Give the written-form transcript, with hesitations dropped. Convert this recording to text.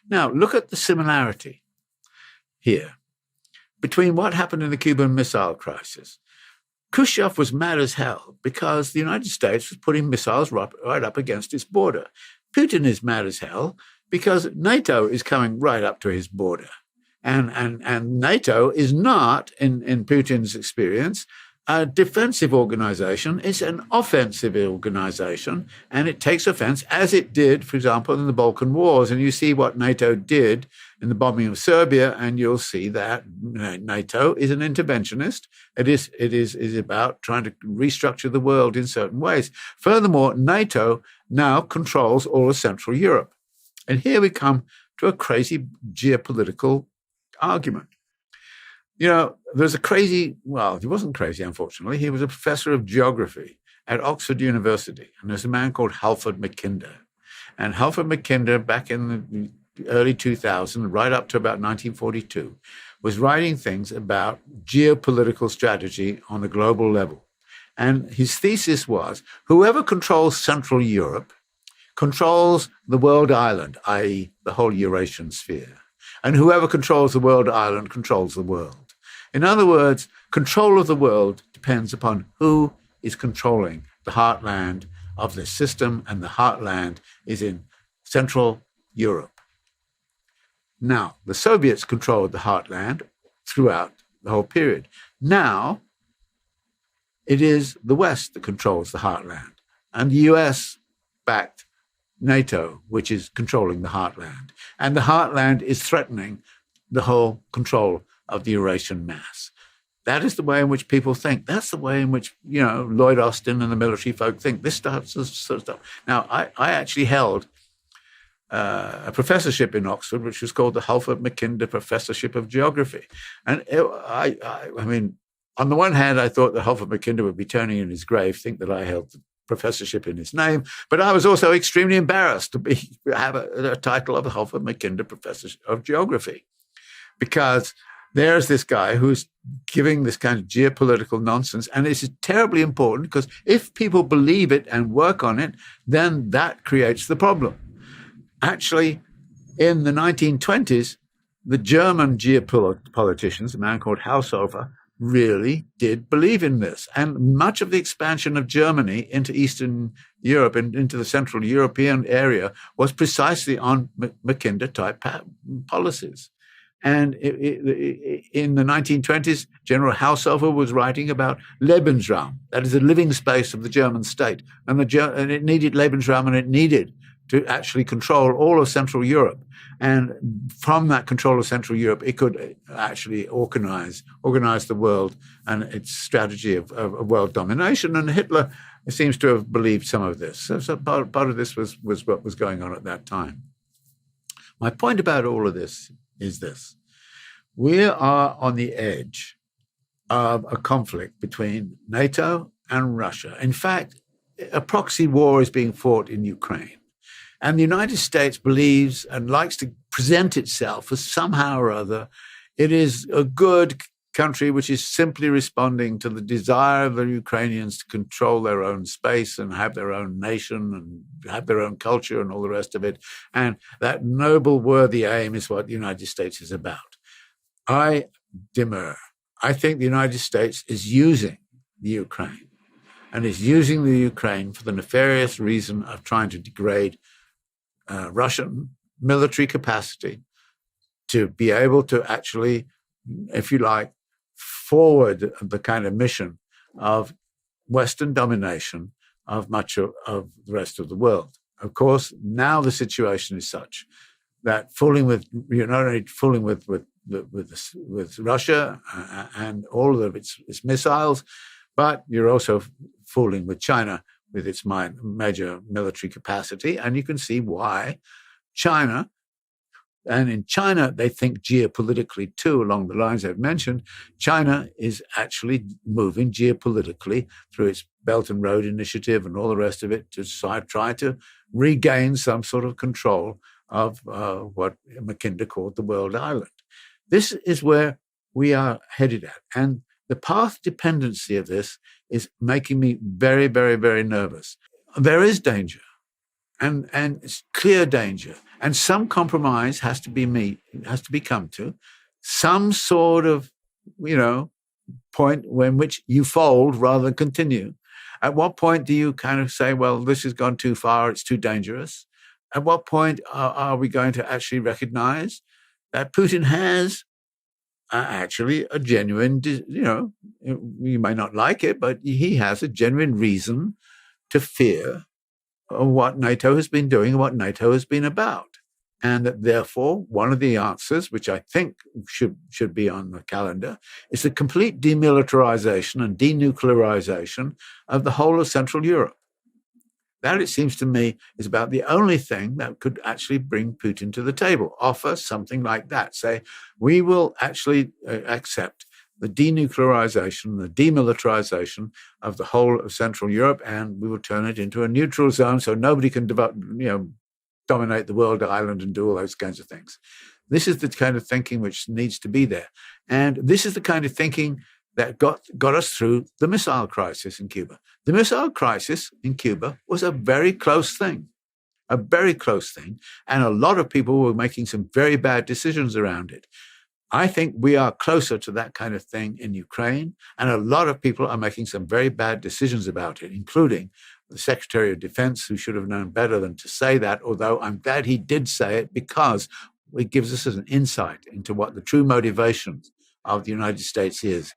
Now, look at the similarity here between what happened in the Cuban Missile Crisis. Khrushchev was mad as hell because the United States was putting missiles right up against its border. Putin is mad as hell because NATO is coming right up to his border. And NATO is not, in Putin's experience, a defensive organization. It's an offensive organization, and it takes offense, as it did, for example, in the Balkan Wars. And you see what NATO did in the bombing of Serbia, and you'll see that NATO is an interventionist. It is about trying to restructure the world in certain ways. Furthermore, NATO now controls all of Central Europe. And here we come to a crazy geopolitical argument. There's a crazy, well, he wasn't crazy, unfortunately. He was a professor of geography at Oxford University. And there's a man called Halford Mackinder. And Halford Mackinder, back in the early 2000s, right up to about 1942, was writing things about geopolitical strategy on a global level. And his thesis was, whoever controls Central Europe controls the world island, i.e. the whole Eurasian sphere. And whoever controls the world island controls the world. In other words, control of the world depends upon who is controlling the heartland of the system, and the heartland is in Central Europe. Now, the Soviets controlled the heartland throughout the whole period. Now, it is the West that controls the heartland, and the US backed NATO, which is controlling the heartland. And the heartland is threatening the whole control of the Eurasian mass. That is the way in which people think. That's the way in which, Lloyd Austin and the military folk think. This sort of stuff. Now, I actually held a professorship in Oxford, which was called the Halford Mackinder Professorship of Geography. And I mean, on the one hand, I thought that Halford Mackinder would be turning in his grave, think that I held the professorship in his name, but I was also extremely embarrassed to have a title of the Halford Mackinder Professor of Geography, because there's this guy who's giving this kind of geopolitical nonsense, and it's terribly important because if people believe it and work on it, then that creates the problem. Actually, in the 1920s, the German geopoliticians, a man called Haushofer, really did believe in this. And much of the expansion of Germany into Eastern Europe and into the Central European area was precisely on Mackinder-type policies. And in the 1920s, General Haushofer was writing about Lebensraum, that is a living space of the German state. And it needed Lebensraum, and it needed to actually control all of Central Europe. And from that control of Central Europe, it could actually organize the world and its strategy of world domination. And Hitler seems to have believed some of this. So part of this was what was going on at that time. My point about all of this is this. We are on the edge of a conflict between NATO and Russia. In fact, a proxy war is being fought in Ukraine. And the United States believes and likes to present itself as somehow or other it is a good country which is simply responding to the desire of the Ukrainians to control their own space and have their own nation and have their own culture and all the rest of it. And that noble, worthy aim is what the United States is about. I demur. I think the United States is using the Ukraine, and is using the Ukraine for the nefarious reason of trying to degrade Russian military capacity to be able to actually, if you like, forward the kind of mission of Western domination of much of the rest of the world. Of course, now the situation is such that you're not only fooling with Russia and all of its missiles, but you're also fooling with China with its major military capacity. And you can see why China, and in China, they think geopolitically too, along the lines I've mentioned. China is actually moving geopolitically through its Belt and Road Initiative and all the rest of it to try to regain some sort of control of what Mackinder called the world island. This is where we are headed at. And the path dependency of this is making me very, very, very nervous. There is danger. and it's clear danger, and some compromise has to be come to, some sort of, point in which you fold rather than continue. At what point do you kind of say, well, this has gone too far, it's too dangerous? At what point are we going to actually recognize that Putin has actually a genuine, you may not like it, but he has a genuine reason to fear what NATO has been doing and what NATO has been about. And that therefore, one of the answers, which I think should be on the calendar, is the complete demilitarization and denuclearization of the whole of Central Europe. That, it seems to me, is about the only thing that could actually bring Putin to the table. Offer something like that. Say, we will actually accept the denuclearization, the demilitarization of the whole of Central Europe, and we will turn it into a neutral zone so nobody can dominate the world island and do all those kinds of things. This is the kind of thinking which needs to be there. And this is the kind of thinking that got us through the missile crisis in Cuba. The missile crisis in Cuba was a very close thing, and a lot of people were making some very bad decisions around it. I think we are closer to that kind of thing in Ukraine, and a lot of people are making some very bad decisions about it, including the Secretary of Defense, who should have known better than to say that, although I'm glad he did say it, because it gives us an insight into what the true motivation of the United States is